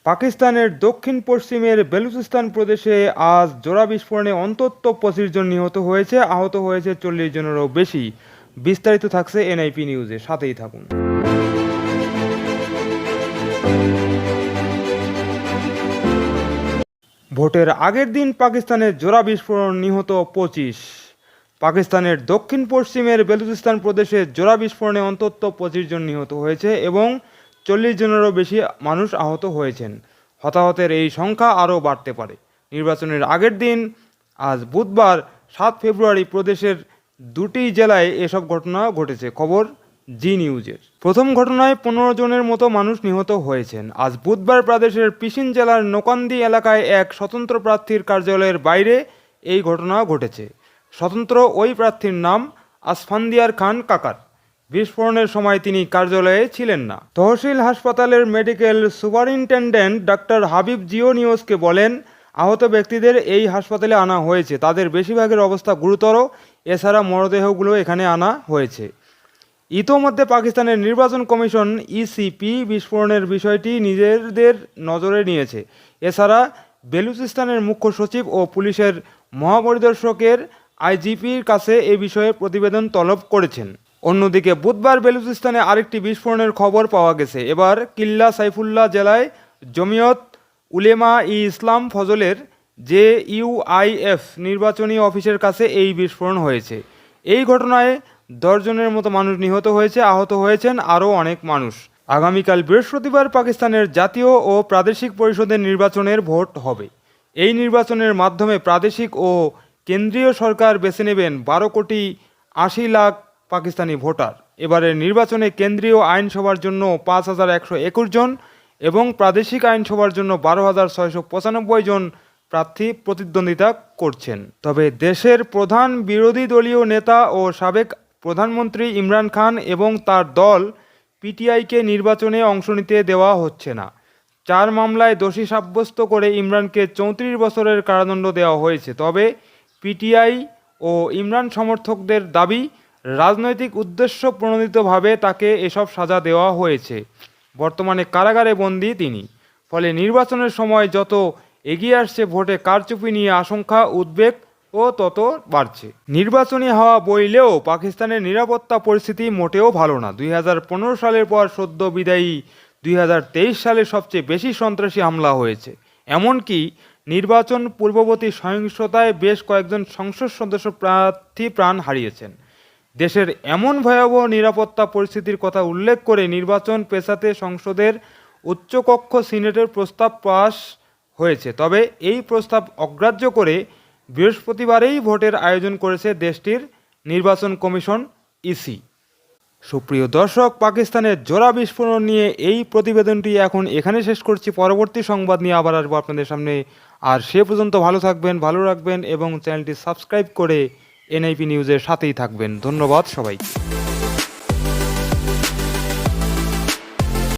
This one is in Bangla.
পাকিস্তানের দক্ষিণ পশ্চিমের বেলুচিস্তান প্রদেশে আজ জোড়া বিস্ফোরণে অন্তত 25 জন নিহত হয়েছে, আহত হয়েছে 40 জনেরও বেশি। বিস্তারিত থাকছে এনআইপি নিউজে, সাথেই থাকুন। ভোটের আগের দিন পাকিস্তানের জোড়া বিস্ফোরণ, নিহত 25। পাকিস্তানের দক্ষিণ পশ্চিমের বেলুচিস্তান প্রদেশে জোড়া বিস্ফোরণে অন্তত 25 জন নিহত হয়েছে এবং 40 জনেরও বেশি মানুষ আহত হয়েছেন। হতাহতের এই সংখ্যা আরও বাড়তে পারে। নির্বাচনের আগের দিন আজ বুধবার 7 ফেব্রুয়ারি প্রদেশের দুটি জেলায় এসব ঘটনা ঘটেছে। খবর জি নিউজের। প্রথম ঘটনায় 15 জনের মতো মানুষ নিহত হয়েছেন। আজ বুধবার প্রদেশের পিশিন জেলার নোকান্দি এলাকায় এক স্বতন্ত্র প্রার্থীর কার্যালয়ের বাইরে এই ঘটনা ঘটেছে। স্বতন্ত্র ওই প্রার্থীর নাম আসফান্দিয়ার খান কাকার। বিস্ফোরণের সময় তিনি কার্যালয়ে ছিলেন না। তহসিল হাসপাতালের medical superintendent doctor Habib Geo নিউজকে বলেন, আহত ব্যক্তিদের এই হাসপাতালে আনা হয়েছে, তাদের বেশিরভাগের অবস্থা গুরুতর। এছাড়া মরদেহগুলো এখানে আনা হয়েছে। ইতোমধ্যে পাকিস্তানের নির্বাচন কমিশন ইসিপি বিস্ফোরণের বিষয়টি নিজেদের নজরে নিয়েছে। এছাড়া বেলুচিস্তানের মুখ্য সচিব ও পুলিশের মহাপরিদর্শকের আইজিপির কাছে এ বিষয়ে প্রতিবেদন তলব করেছেন। অন্যদিকে বুধবার বেলুচিস্তানে আরেকটি বিস্ফোরণের খবর পাওয়া গেছে। এবার কিল্লা সাইফুল্লাহ জেলায় জমিয়ত উলেমা ই ইসলাম ফজলের JUIF নির্বাচনী অফিসের কাছে এই বিস্ফোরণ হয়েছে। এই ঘটনায় 10 জনের মতো মানুষ নিহত হয়েছে, আহত হয়েছেন আরও অনেক মানুষ। আগামীকাল বৃহস্পতিবার পাকিস্তানের জাতীয় ও প্রাদেশিক পরিষদের নির্বাচনের ভোট হবে। এই নির্বাচনের মাধ্যমে প্রাদেশিক ও কেন্দ্রীয় সরকার বেছে নেবেন 12 কোটি 80 লাখ পাকিস্তানি ভোটার। এবারের নির্বাচনে কেন্দ্রীয় আইনসভার জন্য 5121 জন এবং প্রাদেশিক আইনসভার জন্য 12,695 জন প্রার্থী প্রতিদ্বন্দ্বিতা করছেন। তবে দেশের প্রধান বিরোধী দলীয় নেতা ও সাবেক প্রধানমন্ত্রী ইমরান খান এবং তার দল পিটিআইকে নির্বাচনে অংশ নিতে দেওয়া হচ্ছে না। 4 মামলায় দোষী সাব্যস্ত করে ইমরানকে 34 বছরের কারাদণ্ড দেওয়া হয়েছে। তবে পিটিআই ও ইমরান সমর্থকদের দাবি, রাজনৈতিক উদ্দেশ্য প্রণোদিতভাবে তাকে এসব সাজা দেওয়া হয়েছে। বর্তমানে কারাগারে বন্দী তিনি। ফলে নির্বাচনের সময় যত এগিয়ে আসছে ভোটে কারচুপি নিয়ে আশঙ্কা, উদ্বেগ ও তত বাড়ছে। নির্বাচনী হাওয়া বইলেও পাকিস্তানের নিরাপত্তা পরিস্থিতি মোটেও ভালো না। 2015 সালের পর সদ্য বিদায়ী 2023 সালে সবচেয়ে বেশি সন্ত্রাসী হামলা হয়েছে। এমনকি নির্বাচন পূর্ববর্তী সহিংসতায় বেশ কয়েকজন সংসদ সদস্য প্রার্থী প্রাণ হারিয়েছেন। দেশের এমন ভয়াবহ নিরাপত্তা পরিস্থিতির কথা উল্লেখ করে নির্বাচন পেছাতে সংসদের উচ্চকক্ষ সিনেটের প্রস্তাব পাস হয়েছে। তবে এই প্রস্তাব অগ্রাহ্য করে বৃহস্পতিবারেই ভোটের আয়োজন করেছে দেশটির নির্বাচন কমিশন ইসি। সুপ্রিয় দর্শক, পাকিস্তানের জোড়া বিস্ফোরণ নিয়ে এই প্রতিবেদনটি এখন এখানে শেষ করছি। পরবর্তী সংবাদ নিয়ে আবার আসবো আপনাদের সামনে। আর সে পর্যন্ত ভালো থাকবেন, ভালো রাখবেন এবং চ্যানেলটি সাবস্ক্রাইব করে এনআইপি নিউজের সাথেই থাকবেন। ধন্যবাদ সবাইকে।